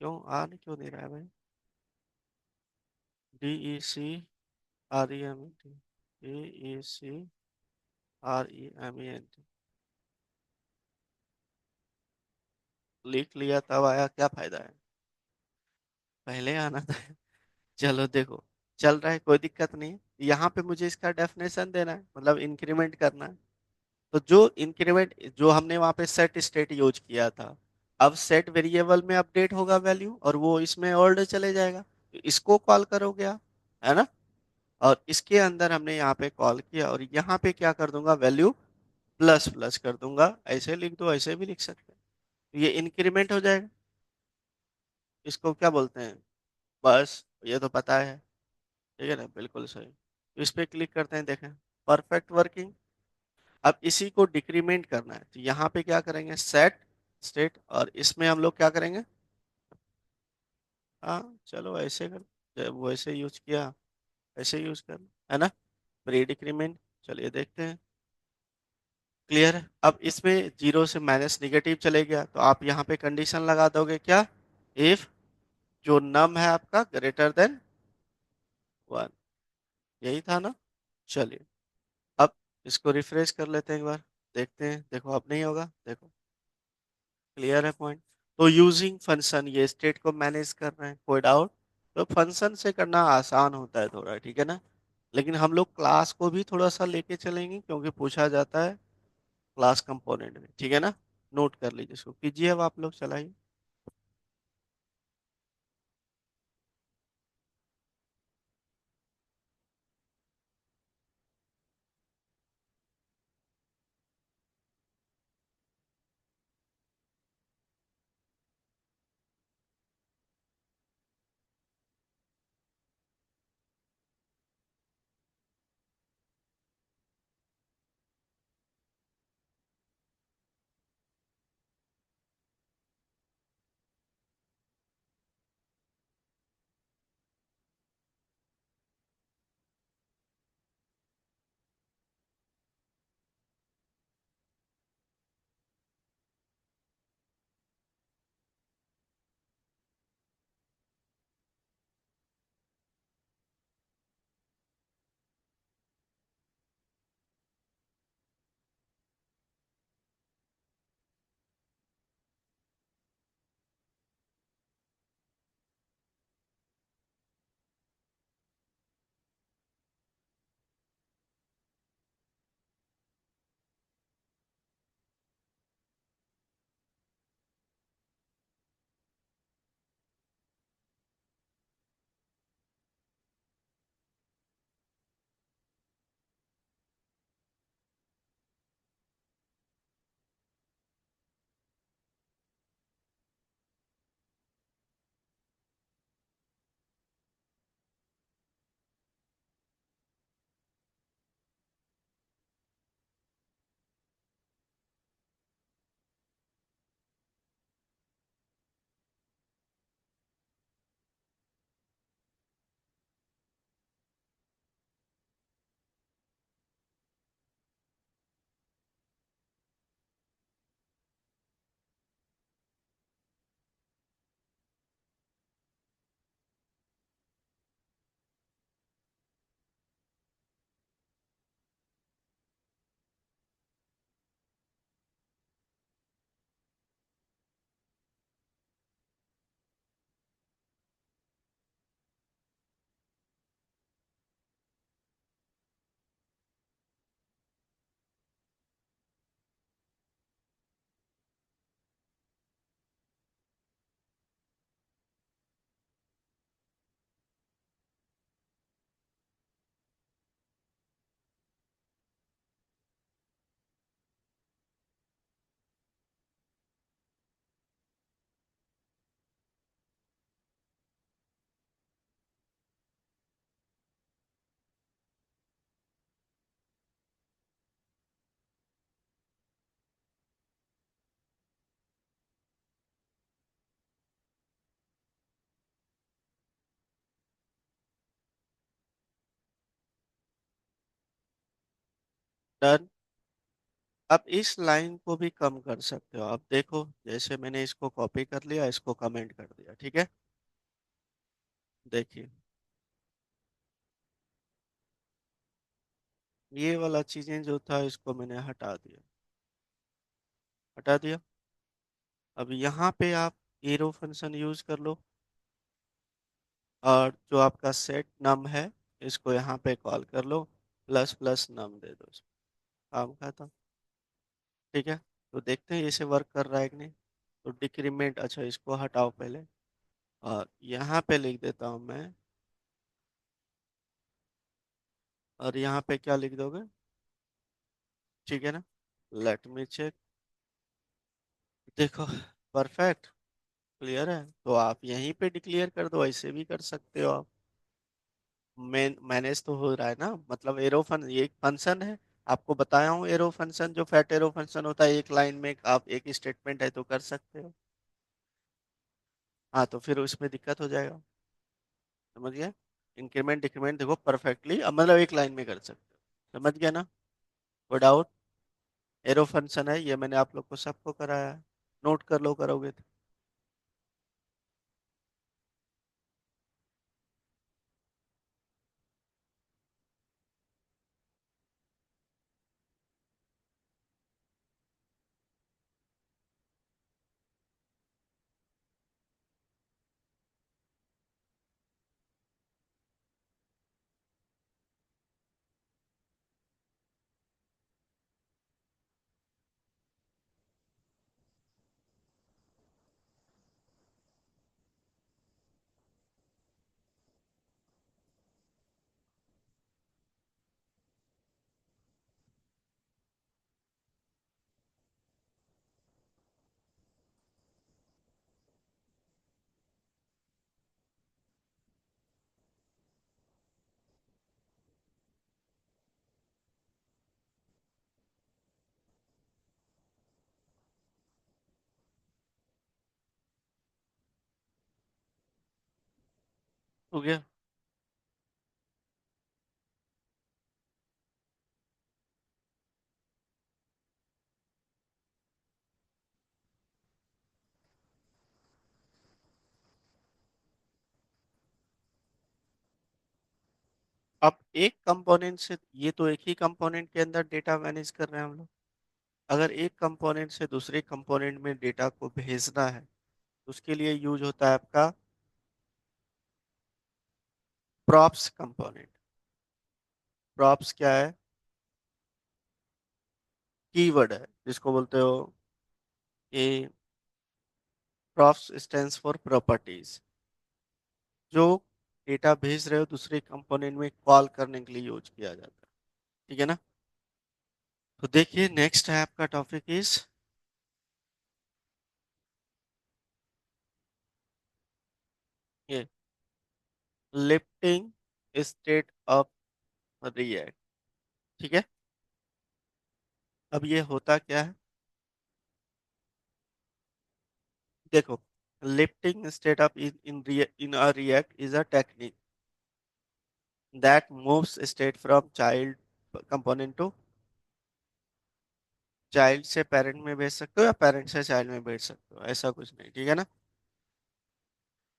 क्यों आ नहीं, क्यों नहीं रहा है भाई, DECREMENT, DECREMENT, लिख लिया तब आया, क्या फायदा है, पहले आना था। चलो देखो, चल रहा है, कोई दिक्कत नहीं है। यहाँ पे मुझे इसका डेफिनेशन देना है, मतलब इंक्रीमेंट करना है। तो जो इंक्रीमेंट जो हमने वहां पे सेट स्टेट यूज किया था, अब सेट वेरिएबल में अपडेट होगा वैल्यू, और वो इसमें ओल्ड चले जाएगा, तो इसको कॉल करोगे आप, है ना। और इसके अंदर हमने यहाँ पे कॉल किया, और यहाँ पे क्या कर दूंगा, वैल्यू प्लस प्लस कर दूंगा, ऐसे लिख दो, ऐसे भी लिख सकते हैं। तो ये इंक्रीमेंट हो जाएगा। इसको क्या बोलते हैं? बस ये तो पता है। ठीक है ना, बिल्कुल सही। तो इस पे क्लिक करते हैं, देखें परफेक्ट वर्किंग। अब इसी को डिक्रीमेंट करना है, तो यहाँ पे क्या करेंगे, सेट स्टेट, और इसमें हम लोग क्या करेंगे, हाँ चलो ऐसे कर, जब वैसे यूज किया ऐसे यूज कर, है ना, प्री डिक्रीमेंट। चलिए देखते हैं। क्लियर है? अब इसमें जीरो से माइनस निगेटिव चले गया, तो आप यहाँ पे कंडीशन लगा दोगे क्या, इफ जो नम है आपका ग्रेटर देन 1। यही था ना। चलिए अब इसको रिफ्रेश कर लेते हैं एक बार, देखते हैं। देखो अब नहीं होगा, देखो क्लियर है पॉइंट। तो यूजिंग फंक्शन ये स्टेट को मैनेज कर रहे हैं, कोई डाउट? तो फंक्शन से करना आसान होता है थोड़ा, ठीक है ना। लेकिन हम लोग क्लास को भी थोड़ा सा लेके चलेंगे, क्योंकि पूछा जाता है क्लास कंपोनेंट में, ठीक है ना। नोट कर लीजिए इसको, कीजिए अब आप लोग, चलाइए। डन। अब इस लाइन को भी कम कर सकते हो, अब देखो जैसे मैंने इसको कॉपी कर लिया, इसको कमेंट कर दिया, ठीक है। देखिए ये वाला चीजें जो था इसको मैंने हटा दिया, हटा दिया। अब यहाँ पे आप एरो फंक्शन यूज कर लो, और जो आपका सेट नम है इसको यहाँ पे कॉल कर लो, प्लस प्लस नम दे दो, काम खत्म। ठीक है, तो देखते हैं इसे वर्क कर रहा है कि नहीं। तो डिक्रीमेंट, अच्छा इसको हटाओ पहले, और यहाँ पे लिख देता हूँ मैं, और यहाँ पे क्या लिख दोगे, ठीक है ना। Let me check. देखो, परफेक्ट, क्लियर है, तो आप यहीं पे डिक्लेयर कर दो, ऐसे भी कर सकते हो आप। मैनेज तो हो रहा है ना, मतलब एरो फन ये एक फंक्शन है। आपको बताया हूँ, एरो फंक्शन जो फैट एरो फंक्शन होता है, एक लाइन में आप एक स्टेटमेंट है तो कर सकते हो। हाँ, तो फिर उसमें दिक्कत हो जाएगा। समझ गया? इंक्रीमेंट डिक्रीमेंट देखो परफेक्टली, मतलब एक लाइन में कर सकते हो। समझ गया ना? कोई डाउट? एरो फंक्शन है ये, मैंने आप लोग को सबको कराया है। नोट कर लो, करोगे तो। हो गया। अब एक कंपोनेंट से, ये तो एक ही कंपोनेंट के अंदर डेटा मैनेज कर रहे हैं हम लोग। अगर एक कंपोनेंट से दूसरे कंपोनेंट में डेटा को भेजना है, तो उसके लिए यूज होता है आपका प्रॉप्स कंपोनेंट। प्रॉप्स क्या है? कीवर्ड है जिसको बोलते हो कि प्रॉप्स स्टैंड्स फॉर प्रॉपर्टीज। जो डेटा भेज रहे हो दूसरे कंपोनेंट में कॉल करने के लिए यूज किया जाता है। ठीक है ना? तो देखिए, नेक्स्ट है आपका टॉपिक इज ये लिफ्टिंग स्टेट ऑफ रिएक्ट। ठीक है? अब ये होता क्या है? देखो, lifting state up in a React is a technique that moves state from child component to child से parent में भेज सकते हो या parent से child में भेज सकते हो, ऐसा कुछ नहीं। ठीक है ना?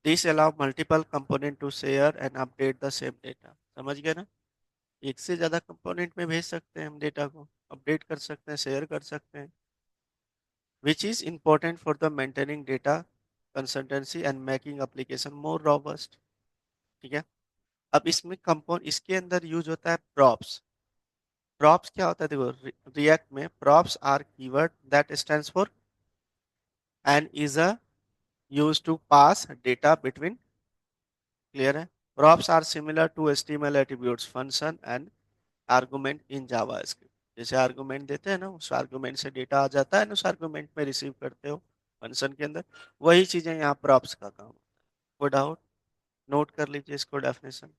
This allow multiple component to share and update the same data। समझ गए ना? एक से ज्यादा कंपोनेंट में भेज सकते हैं हम डेटा को, अपडेट कर सकते हैं, शेयर कर सकते हैं, which is important for the maintaining data consistency and making application more robust। ठीक है? अब इसमें कंपोन इसके अंदर यूज होता है प्रॉप्स। प्रॉप्स क्या होता है? देखो, रिएक्ट में props are keyword that stands for and is a use to pass data between. Clear है? Props are similar to HTML attributes function and argument in JavaScript. जैसे आर्गुमेंट देते हैं ना, उस आर्गुमेंट से डेटा आ जाता है ना, उस आर्गुमेंट में रिसीव करते हो फंक्शन के अंदर। वही चीजें यहाँ प्रॉप्स का काम। कोई डाउट? नोट कर लीजिए इसको, डेफिनेशन।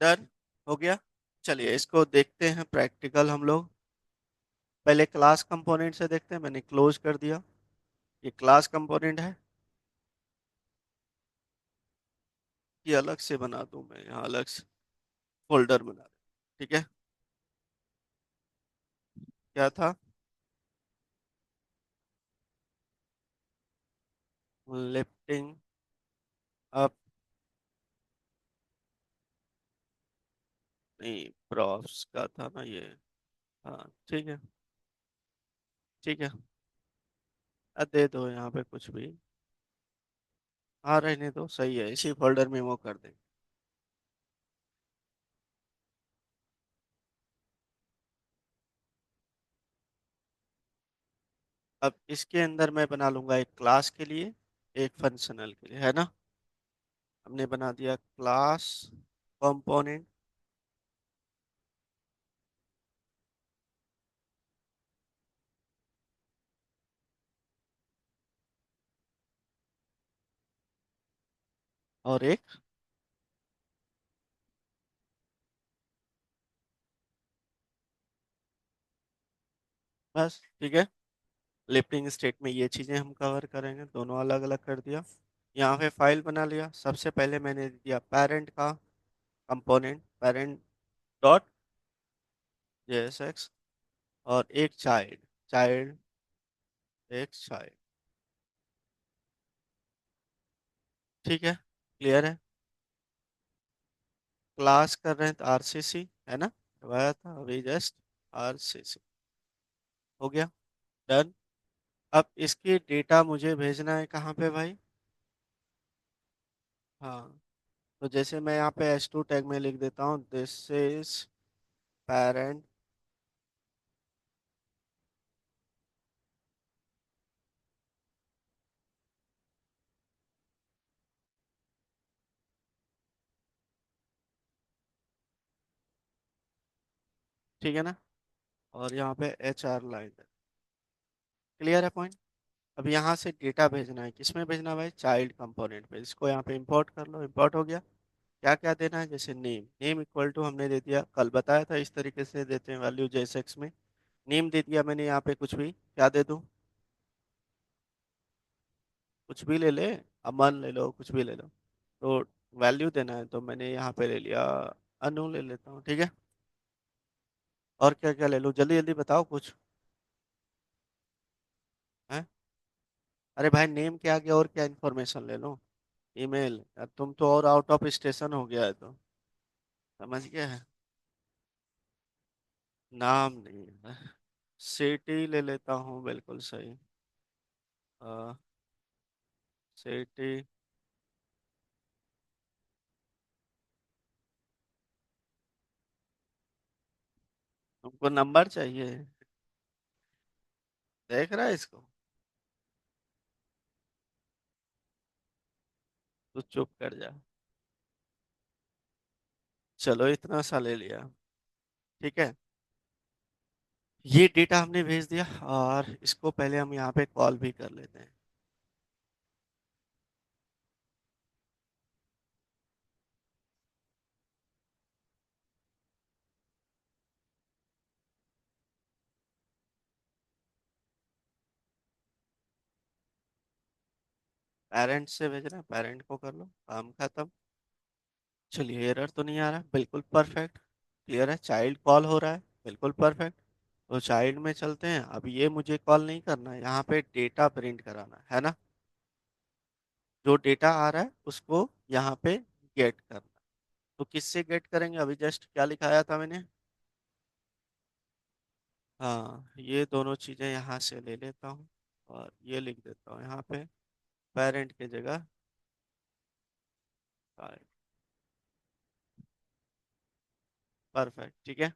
डन हो गया। चलिए इसको देखते हैं प्रैक्टिकल हम लोग। पहले क्लास कंपोनेंट से देखते हैं, मैंने क्लोज कर दिया। ये क्लास कंपोनेंट है, ये अलग से बना दूं मैं, यहाँ अलग से फोल्डर बना दूं। ठीक है, क्या था? लिफ्टिंग अप, नहीं प्रॉप्स का था ना ये। हाँ ठीक है, ठीक है। दे दो यहाँ पे कुछ भी। हाँ रहने दो, सही है, इसी फोल्डर में वो कर देंगे। अब इसके अंदर मैं बना लूंगा एक क्लास के लिए, एक फंक्शनल के लिए, है ना। हमने बना दिया क्लास कंपोनेंट। और एक, बस ठीक है। लिफ्टिंग स्टेट में ये चीजें हम कवर करेंगे, दोनों अलग अलग कर दिया। यहाँ पे फाइल बना लिया। सबसे पहले मैंने दिया पेरेंट का कंपोनेंट, पेरेंट डॉट जेएसएक्स, और एक चाइल्ड, चाइल्ड, एक चाइल्ड। ठीक है, क्लियर है। क्लास कर रहे हैं तो आरसीसी, है ना, करवाया था अभी जस्ट, आरसीसी हो गया, डन। अब इसकी डेटा मुझे भेजना है कहाँ पे भाई? हाँ, तो जैसे मैं यहाँ पे एच टू टैग में लिख देता हूँ, दिस इज पेरेंट। ठीक है ना, और यहाँ पे एच आर लाइन है। क्लियर है पॉइंट। अब यहाँ से डेटा भेजना है, किसमें भेजना है भाई? चाइल्ड कंपोनेंट पे। इसको यहाँ पे इंपोर्ट कर लो, इंपोर्ट हो गया। क्या क्या देना है? जैसे नेम, नेम इक्वल टू हमने दे दिया, कल बताया था इस तरीके से देते हैं वैल्यू जेएसएक्स में। नेम दे दिया मैंने यहाँ पे, कुछ भी, क्या दे दूँ? कुछ भी ले ले, अमन ले लो, कुछ भी ले लो। तो वैल्यू देना है, तो मैंने यहाँ पे ले लिया, अनु ले लेता हूँ, ठीक है। और क्या क्या ले लूँ, जल्दी जल्दी बताओ कुछ है। अरे भाई नेम के आगे और क्या इन्फॉर्मेशन ले लो? ईमेल? यार तुम तो और आउट ऑफ स्टेशन हो गया है, तो समझ गया है। नाम नहीं है, सिटी ले लेता हूँ, बिल्कुल सही। सिटी। तुमको नंबर चाहिए? देख रहा है इसको? तू चुप कर जा। चलो इतना सा ले लिया, ठीक है। ये डेटा हमने भेज दिया, और इसको पहले हम यहाँ पे कॉल भी कर लेते हैं। पेरेंट से भेजना है, पेरेंट को कर लो, काम खत्म। चलिए एरर तो नहीं आ रहा, बिल्कुल परफेक्ट। क्लियर है, चाइल्ड कॉल हो रहा है, बिल्कुल परफेक्ट। तो चाइल्ड में चलते हैं। अब ये मुझे कॉल नहीं करना है, यहाँ पे डेटा प्रिंट कराना है ना। जो डेटा आ रहा है उसको यहाँ पे गेट करना। तो किससे गेट करेंगे? अभी जस्ट क्या लिखाया था मैंने? हाँ, ये दोनों चीजें यहाँ से ले लेता हूँ, और ये लिख देता हूँ यहाँ पे, पेरेंट की जगह child। परफेक्ट, ठीक है,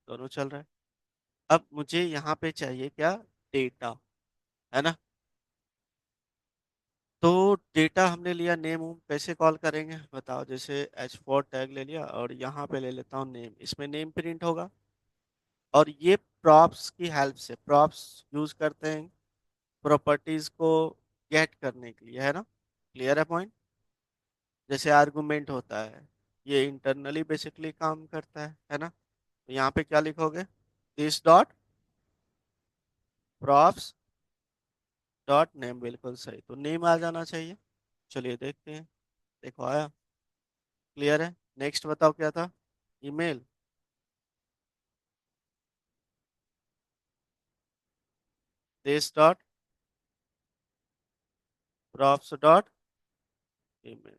दोनों चल रहा है। अब मुझे यहाँ पे चाहिए क्या? डेटा, है ना। तो डेटा हमने लिया, नेम वूम कैसे कॉल करेंगे बताओ? जैसे H4 टैग ले लिया, और यहाँ पे ले लेता हूँ नेम, इसमें नेम प्रिंट होगा। और ये प्रॉप्स की हेल्प से, प्रॉप्स यूज करते हैं प्रॉपर्टीज को गेट करने के लिए, है ना। क्लियर है पॉइंट? जैसे आर्गुमेंट होता है, ये इंटरनली बेसिकली काम करता है ना। तो यहाँ पे क्या लिखोगे, this dot props dot name, बिल्कुल सही, तो नेम आ जाना चाहिए। चलिए देखते हैं। देखो आया, क्लियर है। नेक्स्ट बताओ क्या था, email, this dot props dot email,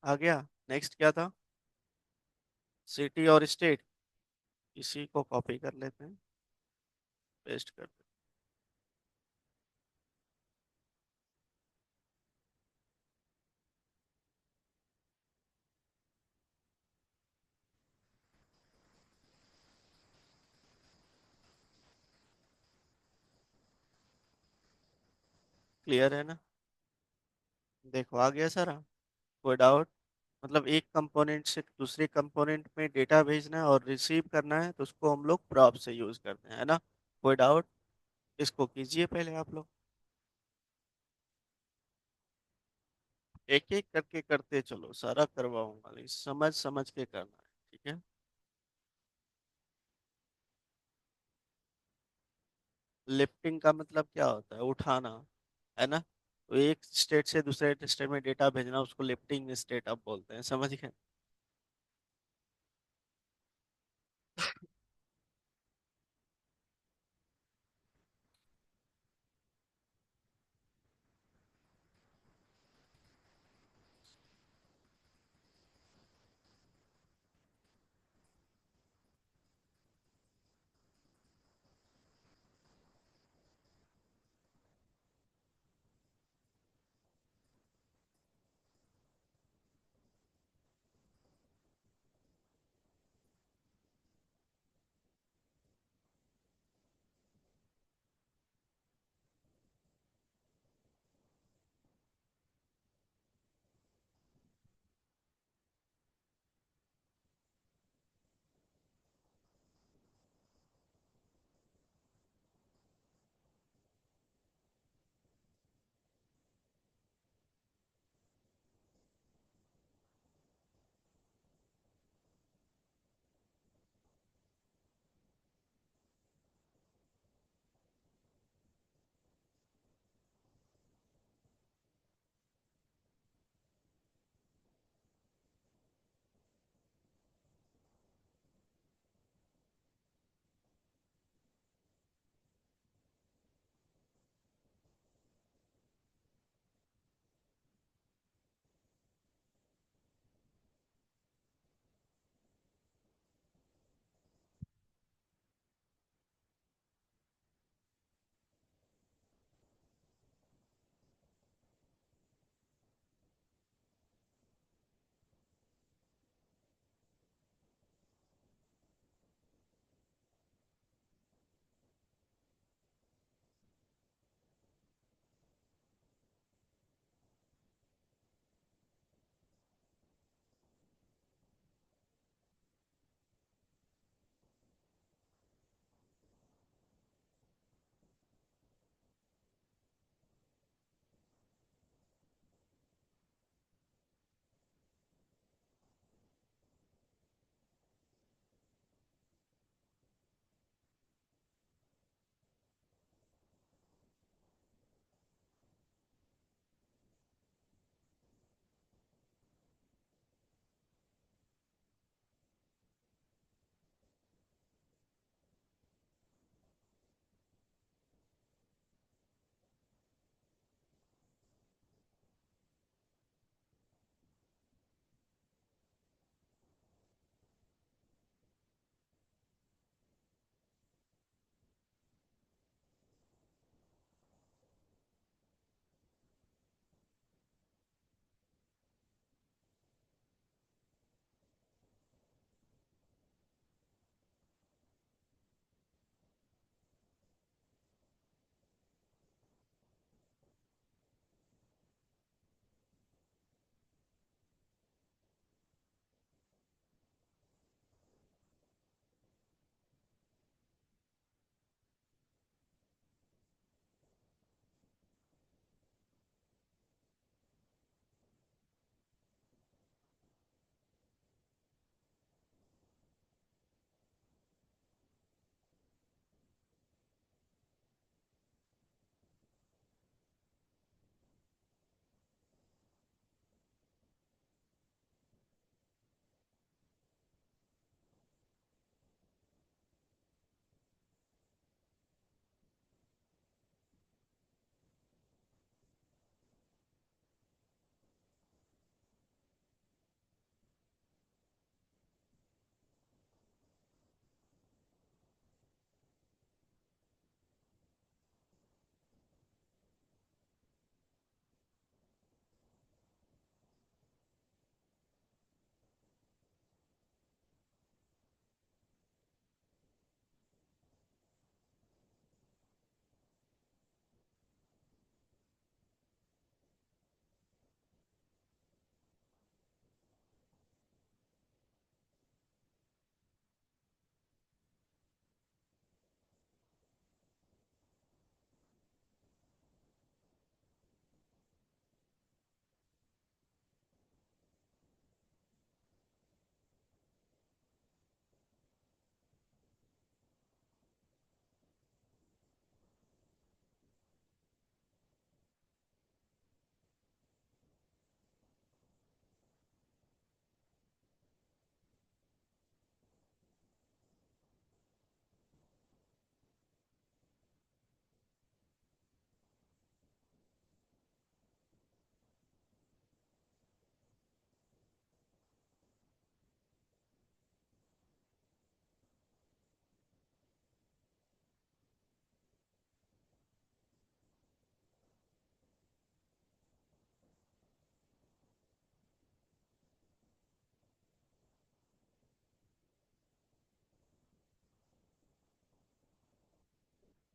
आ गया। नेक्स्ट क्या था, सिटी और स्टेट, इसी को कॉपी कर लेते हैं, पेस्ट कर देते क्लियर है ना। देखो आ गया सारा, कोई डाउट। मतलब एक कंपोनेंट से दूसरे कंपोनेंट में डेटा भेजना है और रिसीव करना है, तो उसको हम लोग प्रॉप से यूज करते हैं, है ना। कोई डाउट, इसको कीजिए पहले आप लोग, एक एक करके करते चलो, सारा करवाऊंगा, लेकिन समझ समझ के करना है, ठीक है। लिफ्टिंग का मतलब क्या होता है, उठाना, है ना। तो एक स्टेट से दूसरे स्टेट में डेटा भेजना, उसको लिफ्टिंग स्टेट आप बोलते हैं, समझ गए।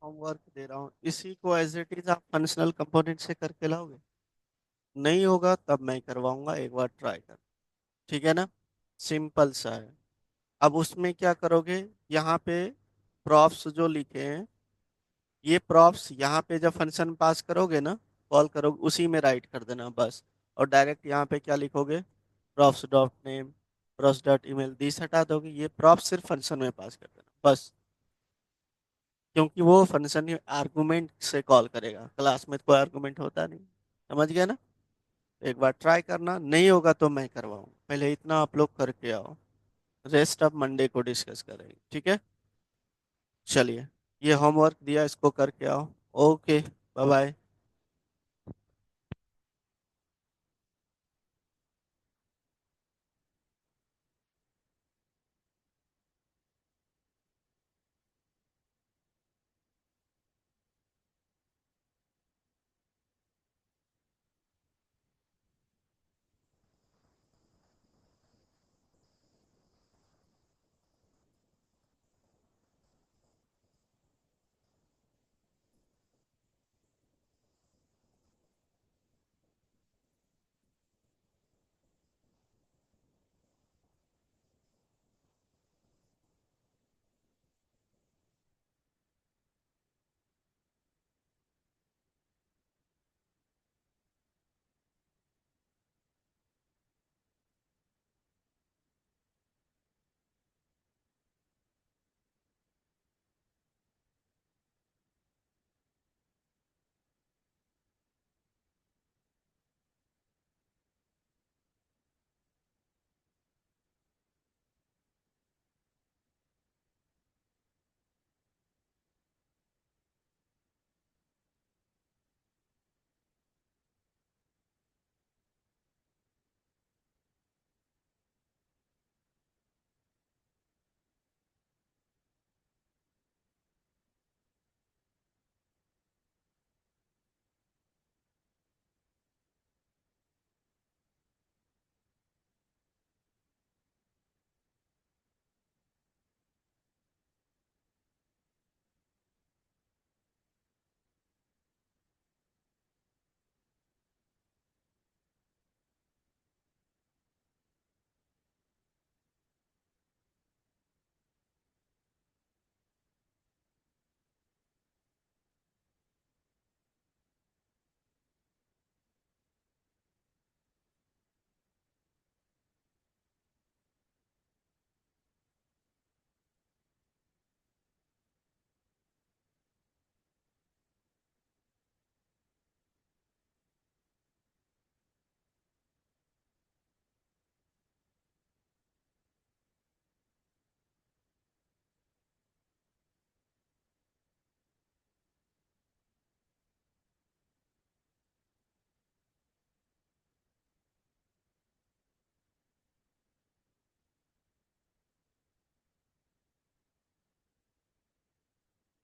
होमवर्क दे रहा हूँ, इसी को एज इट इज आप फंक्शनल कंपोनेंट से करके लाओगे। नहीं होगा तब मैं करवाऊंगा, एक बार ट्राई कर। ठीक है ना, सिंपल सा है। अब उसमें क्या करोगे, यहाँ पे प्रॉप्स जो लिखे हैं, ये प्रॉप्स यहाँ पे जब फंक्शन पास करोगे ना, कॉल करोगे, उसी में राइट कर देना बस। और डायरेक्ट यहाँ पे क्या लिखोगे, props dot name, props dot email, this हटा दोगे, ये प्रॉप्स सिर्फ फंक्शन में पास कर देना बस। क्योंकि वो फंक्शन आर्गुमेंट से कॉल करेगा, क्लास में कोई आर्गुमेंट होता नहीं। समझ गया ना। एक बार ट्राई करना, नहीं होगा तो मैं करवाऊँ, पहले इतना आप लोग करके आओ। रेस्ट अब मंडे को डिस्कस करेंगे, ठीक है। चलिए, ये होमवर्क दिया, इसको करके आओ। Okay, bye bye.